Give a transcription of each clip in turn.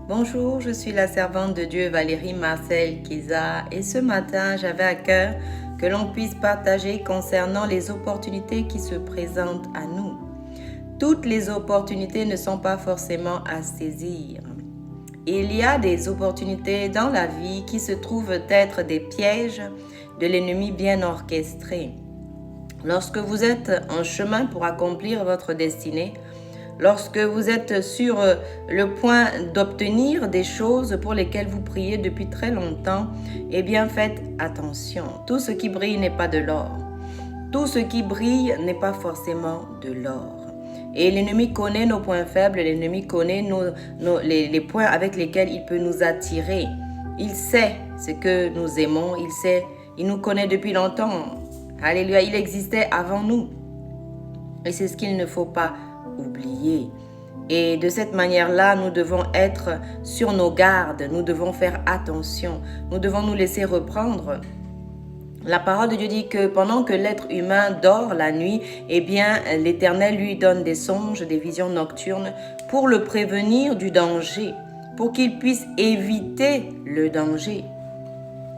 Bonjour, je suis la servante de Dieu Valérie Marcel Kiza et ce matin, j'avais à cœur que l'on puisse partager concernant les opportunités qui se présentent à nous. Toutes les opportunités ne sont pas forcément à saisir. Il y a des opportunités dans la vie qui se trouvent être des pièges de l'ennemi bien orchestrés. Lorsque vous êtes en chemin pour accomplir votre destinée, lorsque vous êtes sur le point d'obtenir des choses pour lesquelles vous priez depuis très longtemps, eh bien faites attention. Tout ce qui brille n'est pas de l'or. Tout ce qui brille n'est pas forcément de l'or. Et l'ennemi connaît nos points faibles, l'ennemi connaît les points avec lesquels il peut nous attirer. Il sait ce que nous aimons, il nous connaît depuis longtemps. Alléluia, il existait avant nous. Et c'est ce qu'il ne faut pas oublier. Et de cette manière-là, nous devons être sur nos gardes, nous devons faire attention, nous devons nous laisser reprendre. La parole de Dieu dit que pendant que l'être humain dort la nuit, eh bien, l'Éternel lui donne des songes, des visions nocturnes pour le prévenir du danger, pour qu'il puisse éviter le danger.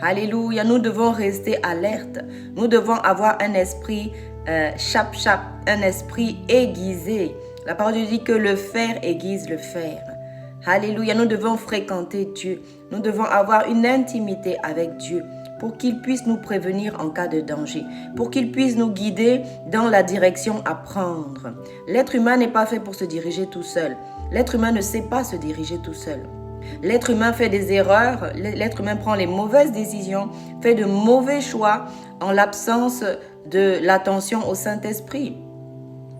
Alléluia, nous devons rester alertes, nous devons avoir un esprit chap-chap, un esprit aiguisé. La parole de Dieu dit que le fer aiguise le fer. Alléluia, nous devons fréquenter Dieu, nous devons avoir une intimité avec Dieu pour qu'il puisse nous prévenir en cas de danger, pour qu'il puisse nous guider dans la direction à prendre. L'être humain n'est pas fait pour se diriger tout seul. L'être humain ne sait pas se diriger tout seul. L'être humain fait des erreurs, l'être humain prend les mauvaises décisions, fait de mauvais choix en l'absence de l'attention au Saint-Esprit.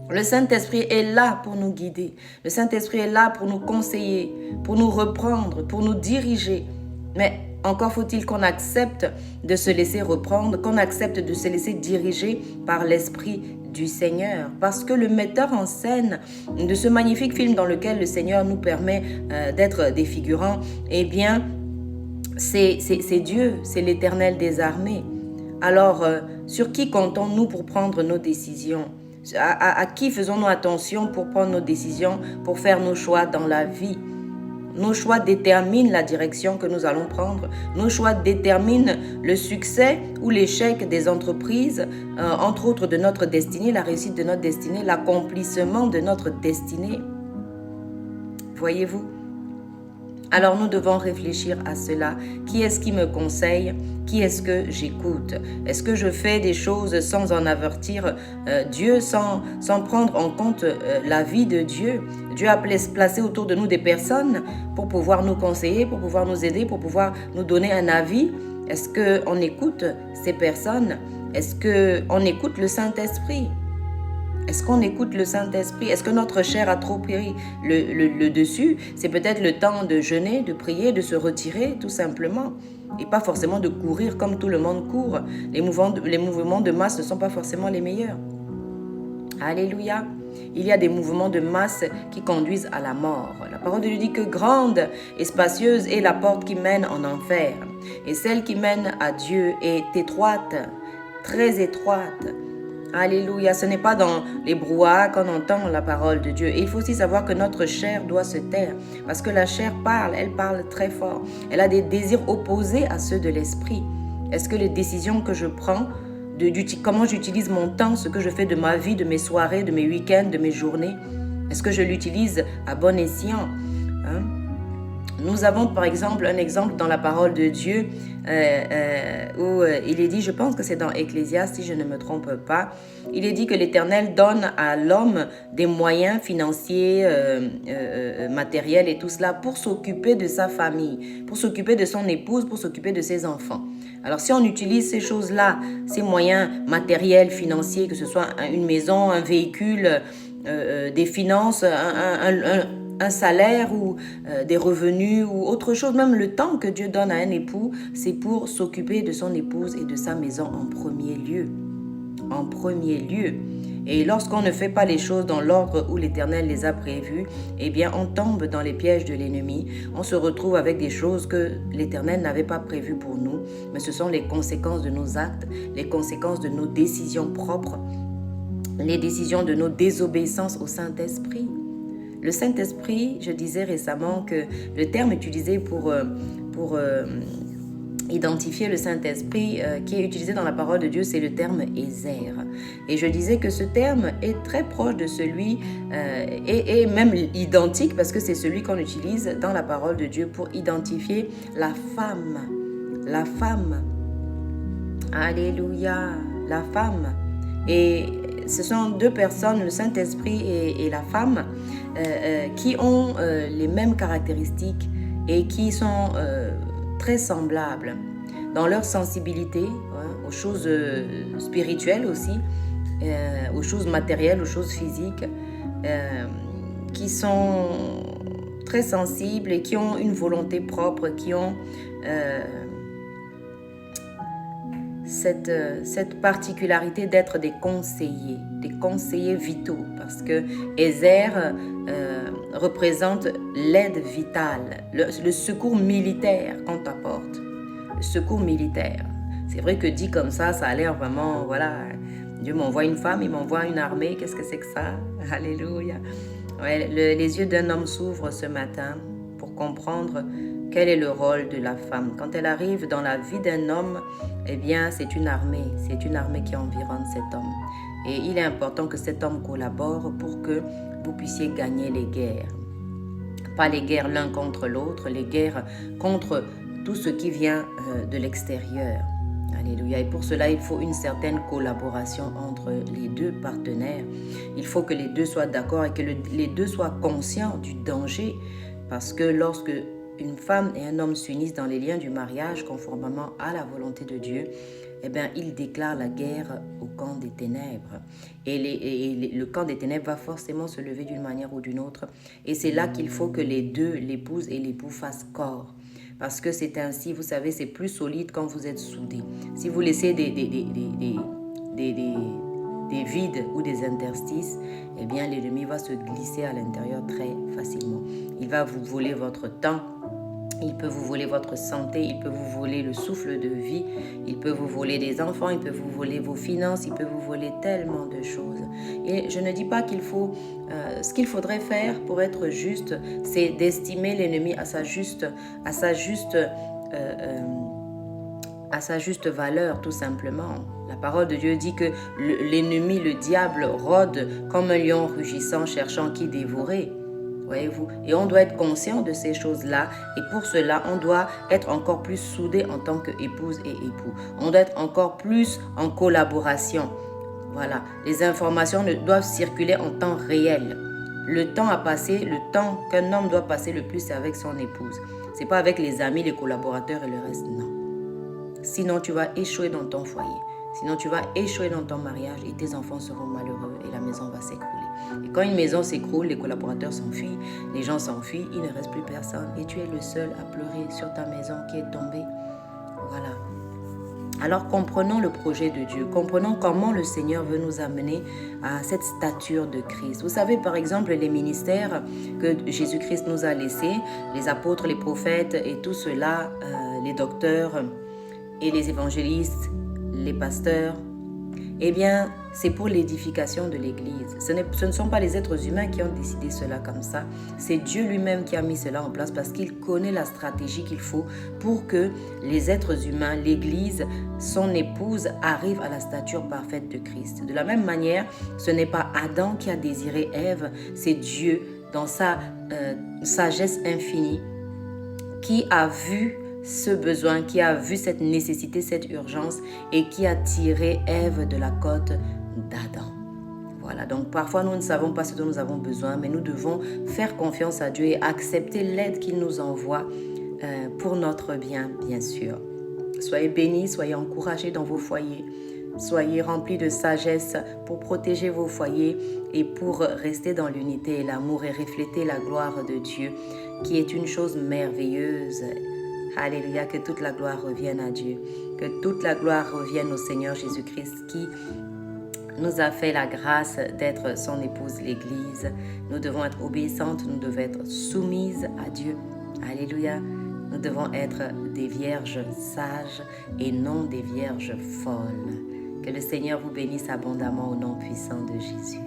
Le Saint-Esprit est là pour nous guider. Le Saint-Esprit est là pour nous conseiller, pour nous reprendre, pour nous diriger. Mais encore faut-il qu'on accepte de se laisser reprendre, qu'on accepte de se laisser diriger par l'Esprit du Seigneur. Parce que le metteur en scène de ce magnifique film dans lequel le Seigneur nous permet d'être des figurants, eh bien, c'est Dieu, c'est l'Éternel des armées. Alors, sur qui comptons-nous pour prendre nos décisions ? À qui faisons-nous attention pour prendre nos décisions, pour faire nos choix dans la vie ? Nos choix déterminent la direction que nous allons prendre. Nos choix déterminent le succès ou l'échec des entreprises, entre autres de notre destinée, la réussite de notre destinée, l'accomplissement de notre destinée. Voyez-vous ? Alors nous devons réfléchir à cela. Qui est-ce qui me conseille ? Qui est-ce que j'écoute ? Est-ce que je fais des choses sans en avertir Dieu, sans prendre en compte la vie de Dieu ? Dieu a placé autour de nous des personnes pour pouvoir nous conseiller, pour pouvoir nous aider, pour pouvoir nous donner un avis. Est-ce qu'on écoute ces personnes ? Est-ce qu'on écoute le Saint-Esprit ? Est-ce qu'on écoute le Saint-Esprit? Est-ce que notre chair a trop pris le dessus? C'est peut-être le temps de jeûner, de prier, de se retirer tout simplement. Et pas forcément de courir comme tout le monde court. Les mouvements de masse ne sont pas forcément les meilleurs. Alléluia. Il y a des mouvements de masse qui conduisent à la mort. La parole de Dieu dit que grande et spacieuse est la porte qui mène en enfer. Et celle qui mène à Dieu est étroite, très étroite. Alléluia, ce n'est pas dans les brouhahas qu'on entend la parole de Dieu. Et il faut aussi savoir que notre chair doit se taire. Parce que la chair parle, elle parle très fort. Elle a des désirs opposés à ceux de l'esprit. Est-ce que les décisions que je prends, comment j'utilise mon temps, ce que je fais de ma vie, de mes soirées, de mes week-ends, de mes journées, est-ce que je l'utilise à bon escient ? Nous avons par exemple un exemple dans la parole de Dieu où il est dit, je pense que c'est dans Ecclésiaste si je ne me trompe pas, il est dit que l'Éternel donne à l'homme des moyens financiers, matériels et tout cela pour s'occuper de sa famille, pour s'occuper de son épouse, pour s'occuper de ses enfants. Alors si on utilise ces choses-là, ces moyens matériels, financiers, que ce soit une maison, un véhicule, des finances, un salaire ou des revenus ou autre chose, même le temps que Dieu donne à un époux, c'est pour s'occuper de son épouse et de sa maison en premier lieu. En premier lieu. Et lorsqu'on ne fait pas les choses dans l'ordre où l'Éternel les a prévues, eh bien on tombe dans les pièges de l'ennemi. On se retrouve avec des choses que l'Éternel n'avait pas prévues pour nous, mais ce sont les conséquences de nos actes, les conséquences de nos décisions propres, les décisions de nos désobéissances au Saint-Esprit. le Saint-Esprit, je disais récemment que le terme utilisé pour identifier le Saint-Esprit qui est utilisé dans la parole de Dieu, c'est le terme Ézer. Et je disais que ce terme est très proche de celui, et même identique, parce que c'est celui qu'on utilise dans la parole de Dieu pour identifier la femme. La femme. Alléluia. La femme. Et ce sont deux personnes, le Saint-Esprit et la femme, qui ont les mêmes caractéristiques et qui sont très semblables dans leur sensibilité, aux choses spirituelles aussi, aux choses matérielles, aux choses physiques, qui sont très sensibles et qui ont une volonté propre, qui ont cette particularité d'être des conseillers vitaux, parce que Ézer représente l'aide vitale, le secours militaire qu'on t'apporte, le secours militaire. C'est vrai que dit comme ça a l'air vraiment, voilà, Dieu m'envoie une femme, il m'envoie une armée, qu'est-ce que c'est que ça? Alléluia. Ouais, les yeux d'un homme s'ouvrent ce matin pour comprendre quel est le rôle de la femme. Quand elle arrive dans la vie d'un homme, eh bien, c'est une armée qui environne cet homme. Et il est important que cet homme collabore pour que vous puissiez gagner les guerres. Pas les guerres l'un contre l'autre, les guerres contre tout ce qui vient de l'extérieur. Alléluia. Et pour cela, il faut une certaine collaboration entre les deux partenaires. Il faut que les deux soient d'accord et que les deux soient conscients du danger. Parce que lorsque une femme et un homme s'unissent dans les liens du mariage conformément à la volonté de Dieu, eh bien, ils déclarent la guerre au camp des ténèbres. Et le camp des ténèbres va forcément se lever d'une manière ou d'une autre. Et c'est là qu'il faut que les deux, l'épouse et l'époux, fassent corps. Parce que c'est ainsi, vous savez, c'est plus solide quand vous êtes soudés. Si vous laissez des vides ou des interstices, eh bien, l'ennemi va se glisser à l'intérieur très facilement. Il va vous voler votre temps. Il peut vous voler votre santé, il peut vous voler le souffle de vie, il peut vous voler des enfants, il peut vous voler vos finances, il peut vous voler tellement de choses. Et je ne dis pas qu'il faut... ce qu'il faudrait faire pour être juste, c'est d'estimer l'ennemi à sa juste valeur, tout simplement. La parole de Dieu dit que l'ennemi, le diable, rôde comme un lion rugissant, cherchant qui dévorer. Voyez-vous, et on doit être conscient de ces choses-là, et pour cela, on doit être encore plus soudés en tant qu'épouse et époux. On doit être encore plus en collaboration. Voilà, les informations doivent circuler en temps réel. Le temps à passer, le temps qu'un homme doit passer le plus, c'est avec son épouse. C'est pas avec les amis, les collaborateurs et le reste, non. Sinon, tu vas échouer dans ton foyer. Sinon, tu vas échouer dans ton mariage et tes enfants seront malheureux et la maison va s'écrouler. Et quand une maison s'écroule, les collaborateurs s'enfuient, les gens s'enfuient, il ne reste plus personne et tu es le seul à pleurer sur ta maison qui est tombée. Voilà. Alors comprenons le projet de Dieu, comprenons comment le Seigneur veut nous amener à cette stature de Christ. Vous savez par exemple les ministères que Jésus-Christ nous a laissés, les apôtres, les prophètes et tout cela, les docteurs et les évangélistes, les pasteurs, eh bien, c'est pour l'édification de l'Église. Ce ne sont pas les êtres humains qui ont décidé cela comme ça. C'est Dieu lui-même qui a mis cela en place parce qu'il connaît la stratégie qu'il faut pour que les êtres humains, l'Église, son épouse, arrivent à la stature parfaite de Christ. De la même manière, ce n'est pas Adam qui a désiré Ève, c'est Dieu, dans sa sagesse infinie, qui a vu ce besoin, qui a vu cette nécessité, cette urgence et qui a tiré Ève de la côte d'Adam. Voilà, donc parfois nous ne savons pas ce dont nous avons besoin, mais nous devons faire confiance à Dieu et accepter l'aide qu'il nous envoie pour notre bien, bien sûr. Soyez bénis, soyez encouragés dans vos foyers. Soyez remplis de sagesse pour protéger vos foyers et pour rester dans l'unité et l'amour et refléter la gloire de Dieu, qui est une chose merveilleuse. Alléluia, que toute la gloire revienne à Dieu, que toute la gloire revienne au Seigneur Jésus-Christ qui nous a fait la grâce d'être son épouse, l'Église. Nous devons être obéissantes, nous devons être soumises à Dieu. Alléluia, nous devons être des vierges sages et non des vierges folles. Que le Seigneur vous bénisse abondamment au nom puissant de Jésus.